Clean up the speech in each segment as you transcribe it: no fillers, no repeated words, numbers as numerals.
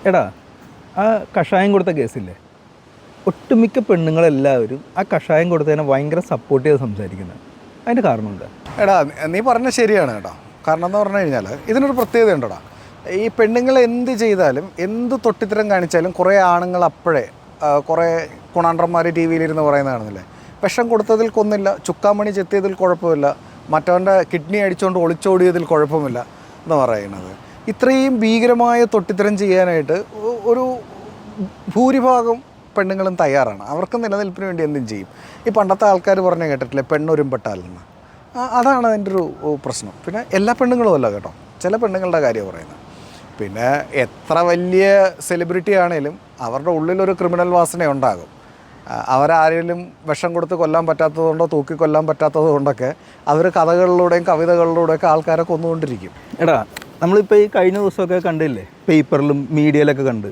എടാ, ആ കഷായം കൊടുത്ത കേസില്ലേ, ഒട്ടുമിക്ക പെണ്ണുങ്ങളെല്ലാവരും ആ കഷായം കൊടുത്തതിനെ ഭയങ്കര സപ്പോർട്ട് ചെയ്ത് സംസാരിക്കുന്നത്. അതിൻ്റെ കാരണം എന്താ? എടാ, നീ പറഞ്ഞ ശരിയാണ് കേട്ടോ. കാരണം എന്ന് പറഞ്ഞു കഴിഞ്ഞാൽ ഇതിനൊരു പ്രത്യേകത ഉണ്ടോടാ. ഈ പെണ്ണുങ്ങൾ എന്ത് ചെയ്താലും എന്ത് തൊട്ടിത്തരം കാണിച്ചാലും കുറേ ആണുങ്ങൾ അപ്പോഴേ കുറേ കുണാണ്ടന്മാർ ടി വിയിലിരുന്ന് പറയുന്നത് കാണുന്നില്ലേ, വിഷം കൊടുത്തതിൽ കൊന്നില്ല, ചുക്കാമണി ചെത്തിയതിൽ കുഴപ്പമില്ല, മറ്റവൻ്റെ കിഡ്നി അടിച്ചുകൊണ്ട് ഒളിച്ചോടിയതിൽ കുഴപ്പമില്ല എന്ന് പറയുന്നത്. ഇത്രയും ഭീകരമായ തൊട്ടിത്തരം ചെയ്യാനായിട്ട് ഒരു ഭൂരിഭാഗം പെണ്ണുങ്ങളും തയ്യാറാണ്. അവർക്ക് നിലനിൽപ്പിന് വേണ്ടി എന്തും ചെയ്യും. ഈ പണ്ടത്തെ ആൾക്കാർ പറഞ്ഞ് കേട്ടിട്ടില്ലേ, പെണ്ണൊരുമ്പെട്ടാലെന്ന്. അതാണ് അതിൻ്റെ ഒരു പ്രശ്നം. പിന്നെ എല്ലാ പെണ്ണുങ്ങളും അല്ല കേട്ടോ, ചില പെണ്ണുങ്ങളുടെ കാര്യം പറയുന്നത്. പിന്നെ എത്ര വലിയ സെലിബ്രിറ്റി ആണേലും അവരുടെ ഉള്ളിലൊരു ക്രിമിനൽ വാസന ഉണ്ടാകും. അവരാരെങ്കിലും വിഷം കൊടുത്ത് കൊല്ലാൻ പറ്റാത്തതുകൊണ്ടോ തൂക്കി കൊല്ലാൻ പറ്റാത്തത് കൊണ്ടൊക്കെ അവർ കഥകളിലൂടെയും കവിതകളിലൂടെയൊക്കെ ആൾക്കാരെ കൊന്നുകൊണ്ടിരിക്കും. എടാ, നമ്മളിപ്പോൾ ഈ കഴിഞ്ഞ ദിവസമൊക്കെ കണ്ടില്ലേ, പേപ്പറിലും മീഡിയയിലൊക്കെ കണ്ട്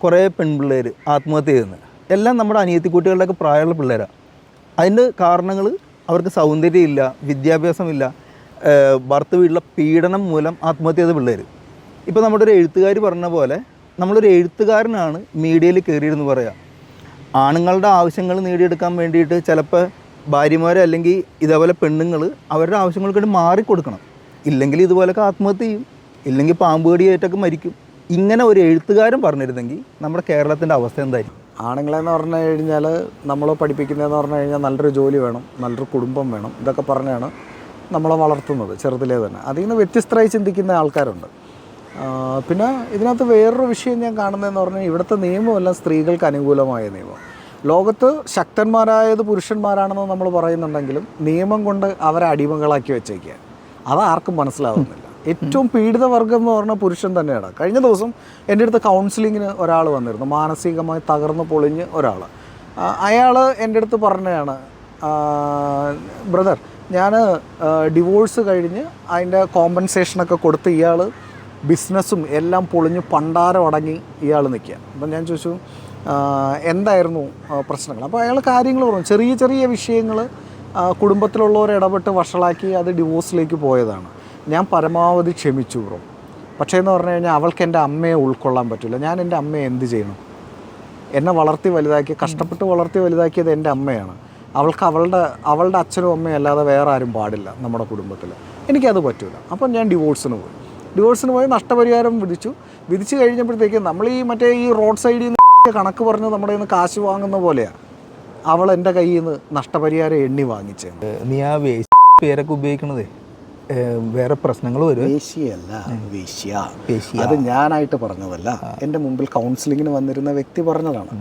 കുറേ പെൺപിള്ളേർ ആത്മഹത്യ ചെയ്യുന്നത്. എല്ലാം നമ്മുടെ അനിയത്തിക്കുട്ടികളുടെയൊക്കെ പ്രായമുള്ള പിള്ളേരാണ്. അതിൻ്റെ കാരണങ്ങൾ അവർക്ക് സൗന്ദര്യമില്ല, വിദ്യാഭ്യാസമില്ല, ഭർത്ത് വീട്ടിലെ പീഡനം മൂലം ആത്മഹത്യ ചെയ്ത പിള്ളേർ. ഇപ്പോൾ നമ്മുടെ ഒരു എഴുത്തുകാർ പറഞ്ഞ പോലെ നമ്മളൊരു എഴുത്തുകാരനാണ് മീഡിയയിൽ കയറിയിരുന്ന് പറയാം. ആണുങ്ങളുടെ ആവശ്യങ്ങൾ നേടിയെടുക്കാൻ വേണ്ടിയിട്ട് ചിലപ്പോൾ ഭാര്യമാരെ അല്ലെങ്കിൽ ഇതേപോലെ പെണ്ണുങ്ങൾ അവരുടെ ആവശ്യങ്ങൾക്ക് വേണ്ടി മാറിക്കൊടുക്കണം. ഇല്ലെങ്കിൽ ഇതുപോലൊക്കെ ആത്മഹത്യ ചെയ്യും, ഇല്ലെങ്കിൽ പാമ്പ് കടിയേറ്റൊക്കെ മരിക്കും. ഇങ്ങനെ ഒരു എഴുത്തുകാരൻ പറഞ്ഞിരുന്നെങ്കിൽ നമ്മുടെ കേരളത്തിൻ്റെ അവസ്ഥ എന്തായിരിക്കും? ആണുങ്ങളെന്ന് പറഞ്ഞു കഴിഞ്ഞാൽ നമ്മൾ പഠിപ്പിക്കുന്നതെന്ന് പറഞ്ഞു കഴിഞ്ഞാൽ നല്ലൊരു ജോലി വേണം, നല്ലൊരു കുടുംബം വേണം, ഇതൊക്കെ പറഞ്ഞാണ് നമ്മളെ വളർത്തുന്നത് ചെറുതിലേ തന്നെ. അതിൽ നിന്ന് വ്യത്യസ്തമായി ചിന്തിക്കുന്ന ആൾക്കാരുണ്ട്. പിന്നെ ഇതിനകത്ത് വേറൊരു വിഷയം ഞാൻ കാണുന്നതെന്ന് പറഞ്ഞാൽ ഇവിടുത്തെ നിയമമെല്ലാം സ്ത്രീകൾക്ക് അനുകൂലമായ നിയമം. ലോകത്ത് ശക്തന്മാരായത് പുരുഷന്മാരാണെന്ന് നമ്മൾ പറയുന്നുണ്ടെങ്കിലും നിയമം കൊണ്ട് അവരെ അടിമകളാക്കി വെച്ചേക്കുക. അതാർക്കും മനസ്സിലാവുന്നില്ല. ഏറ്റവും പീഡിത വർഗം എന്ന് പറഞ്ഞാൽ പുരുഷൻ തന്നെയാണ്. കഴിഞ്ഞ ദിവസം എൻ്റെ അടുത്ത് കൗൺസിലിങ്ങിന് ഒരാൾ വന്നിരുന്നു, മാനസികമായി തകർന്ന് പൊളിഞ്ഞ് ഒരാൾ. അയാൾ എൻ്റെ അടുത്ത് പറഞ്ഞതാണ്, ബ്രദർ, ഞാൻ ഡിവോഴ്സ് കഴിഞ്ഞ് അതിൻ്റെ കോമ്പൻസേഷനൊക്കെ കൊടുത്ത് ഇയാൾ ബിസിനസ്സും എല്ലാം പൊളിഞ്ഞ് പണ്ടാരം അടങ്ങി ഇയാൾ നിൽക്കുക. അപ്പം ഞാൻ ചോദിച്ചു എന്തായിരുന്നു പ്രശ്നങ്ങൾ. അപ്പോൾ അയാൾ കാര്യങ്ങൾ പറഞ്ഞു. ചെറിയ ചെറിയ വിഷയങ്ങൾ കുടുംബത്തിലുള്ളവരെ ഇടപെട്ട് വഷളാക്കി അത് ഡിവോഴ്സിലേക്ക് പോയതാണ്. ഞാൻ പരമാവധി ക്ഷമിച്ചു ബ്രോ. പക്ഷേ എന്ന് പറഞ്ഞു കഴിഞ്ഞാൽ അവൾക്ക് എൻ്റെ അമ്മയെ ഉൾക്കൊള്ളാൻ പറ്റില്ല. ഞാൻ എൻ്റെ അമ്മയെ എന്ത് ചെയ്യണം? എന്നെ വളർത്തി വലുതാക്കി, കഷ്ടപ്പെട്ട് വളർത്തി വലുതാക്കിയത് എൻ്റെ അമ്മയാണ്. അവൾക്ക് അവളുടെ അച്ഛനും അമ്മയും അല്ലാതെ വേറെ ആരും പാടില്ല നമ്മുടെ കുടുംബത്തിൽ. എനിക്കത് പറ്റില്ല. അപ്പം ഞാൻ ഡിവോഴ്സിന് പോയി നഷ്ടപരിഹാരം വിധിച്ചു കഴിഞ്ഞപ്പോഴത്തേക്ക് നമ്മൾ ഈ റോഡ് സൈഡിൽ നിന്ന് കണക്ക് പറഞ്ഞ് നമ്മുടെ നിന്ന് കാശ് വാങ്ങുന്ന പോലെയാണ് അവൾ എൻ്റെ കയ്യിൽ നിന്ന് നഷ്ടപരിഹാരം എണ്ണി വാങ്ങിച്ചത്. നീ ആ പേരൊക്കെ ഉപയോഗിക്കണതേ വേറെ പ്രശ്നങ്ങൾ വരും. വേശ്യ അത് ഞാനായിട്ട് പറഞ്ഞതല്ല, എൻ്റെ മുമ്പിൽ കൗൺസിലിങ്ങിന് വന്നിരുന്ന വ്യക്തി പറഞ്ഞതാണ്.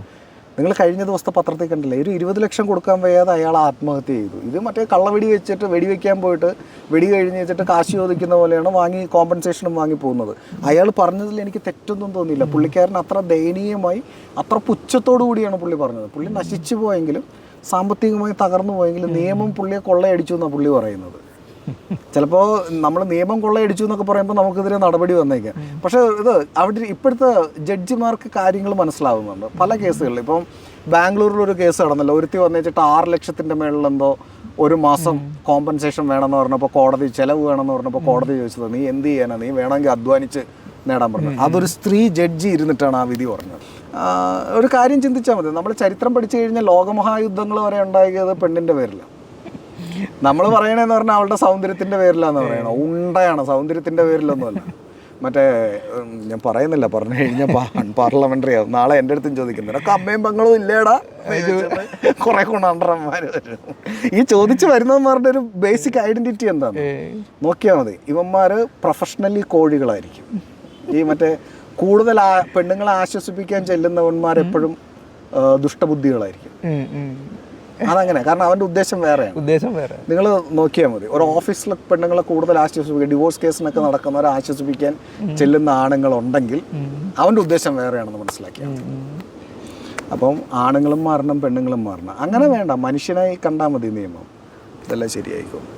നിങ്ങൾ കഴിഞ്ഞ ദിവസത്തെ പത്രത്തിൽ കണ്ടില്ലേ, ഒരു 20 ലക്ഷം കൊടുക്കാൻ വയ്യാതെ അയാൾ ആത്മഹത്യ ചെയ്തു. ഇത് മറ്റേ കള്ളവെടി വെച്ചിട്ട് വെടിവെക്കാൻ പോയിട്ട് വെടി കഴിഞ്ഞ് വെച്ചിട്ട് കാശ് ചോദിക്കുന്ന പോലെയാണ് കോമ്പൻസേഷനും വാങ്ങി പോകുന്നത്. അയാൾ പറഞ്ഞതിൽ എനിക്ക് തെറ്റൊന്നും തോന്നിയില്ല. പുള്ളിക്കാരൻ അത്ര ദയനീയമായി അത്ര പുച്ഛത്തോടു കൂടിയാണ് പുള്ളി പറഞ്ഞത്. പുള്ളി നശിച്ചു പോയെങ്കിലും സാമ്പത്തികമായി തകർന്നു പോയെങ്കിലും നിയമം പുള്ളിയെ കൊള്ളയടിച്ചു എന്നാണ് പുള്ളി പറയുന്നത്. ചിലപ്പോൾ നമ്മൾ നിയമം കൊള്ളയടിച്ചു എന്നൊക്കെ പറയുമ്പോൾ നമുക്കെതിരെ നടപടി വന്നേക്കാം. പക്ഷേ അവിടെ ഇപ്പോഴത്തെ ജഡ്ജിമാർക്ക് കാര്യങ്ങൾ മനസ്സിലാവുന്നുണ്ട്. പല കേസുകളിൽ ഇപ്പം ബാംഗ്ലൂരിലൊരു കേസ് നടന്നല്ലോ, ഒരുത്തി വന്നേച്ചിട്ട് 6 ലക്ഷത്തിൻ്റെ മേളിലെന്തോ ഒരു മാസം കോമ്പൻസേഷൻ വേണമെന്ന് പറഞ്ഞപ്പോൾ കോടതി, ചിലവ് വേണമെന്ന് പറഞ്ഞപ്പോൾ കോടതി ചോദിച്ചത് നീ എന്ത് ചെയ്യാനാണ്, നീ വേണമെങ്കിൽ അധ്വാനിച്ച് നേടാൻ പറഞ്ഞു. അതൊരു സ്ത്രീ ജഡ്ജി ഇരുന്നിട്ടാണ് ആ വിധി പറഞ്ഞത്. ഒരു കാര്യം ചിന്തിച്ചാൽ മതി, നമ്മൾ ചരിത്രം പഠിച്ചു കഴിഞ്ഞാൽ ലോകമഹായുദ്ധങ്ങൾ വരെ ഉണ്ടാക്കിയത് പെണ്ണിൻ്റെ പേരിലാണ്. നമ്മൾ പറയണതെന്ന് പറഞ്ഞാൽ അവളുടെ സൗന്ദര്യത്തിൻ്റെ പേരിലാന്ന് പറയണോ, ഉണ്ടയാണ്, സൗന്ദര്യത്തിൻ്റെ പേരിലൊന്നുമല്ല. മറ്റേ ഞാൻ പറയുന്നില്ല, പറഞ്ഞു കഴിഞ്ഞാൽ പാർലമെൻ്ററി ആവും. നാളെ എൻ്റെ അടുത്തും ചോദിക്കുന്നുണ്ട്, ഒക്കെ അമ്മയും പെങ്ങളും ഇല്ലേടാ, കുറേ കുണാണ്ടന്മാർ വരും. ഈ ചോദിച്ച് വരുന്നവന്മാരുടെ ഒരു ബേസിക് ഐഡൻറ്റിറ്റി എന്താണ് നോക്കിയാൽ മതി. ഇവന്മാർ പ്രൊഫഷണലി കോഴികളായിരിക്കും. ഈ മറ്റേ കൂടുതൽ പെണ്ണുങ്ങളെ ആശ്വസിപ്പിക്കാൻ ചെല്ലുന്നവന്മാരെപ്പോഴും ദുഷ്ടബുദ്ധികളായിരിക്കും. അതങ്ങനെ, കാരണം അവൻ്റെ ഉദ്ദേശം വേറെ. നിങ്ങൾ നോക്കിയാൽ മതി, ഒരു ഓഫീസിലെ പെണ്ണുങ്ങളെ കൂടുതൽ ആശ്വസിപ്പിക്കുക, ഡിവോഴ്സ് കേസിനൊക്കെ നടക്കുന്നവരെ ആശ്വസിപ്പിക്കാൻ ചെല്ലുന്ന ആണുങ്ങളുണ്ടെങ്കിൽ അവൻ്റെ ഉദ്ദേശം വേറെയാണെന്ന് മനസ്സിലാക്കിയാൽ. അപ്പം ആണുങ്ങളും മാറണം, പെണ്ണുങ്ങളും മാറണം. അങ്ങനെ വേണ്ട, മനുഷ്യനായി കണ്ടാൽ മതി നിയമം, ഇതെല്ലാം ശരിയായിക്കോളും.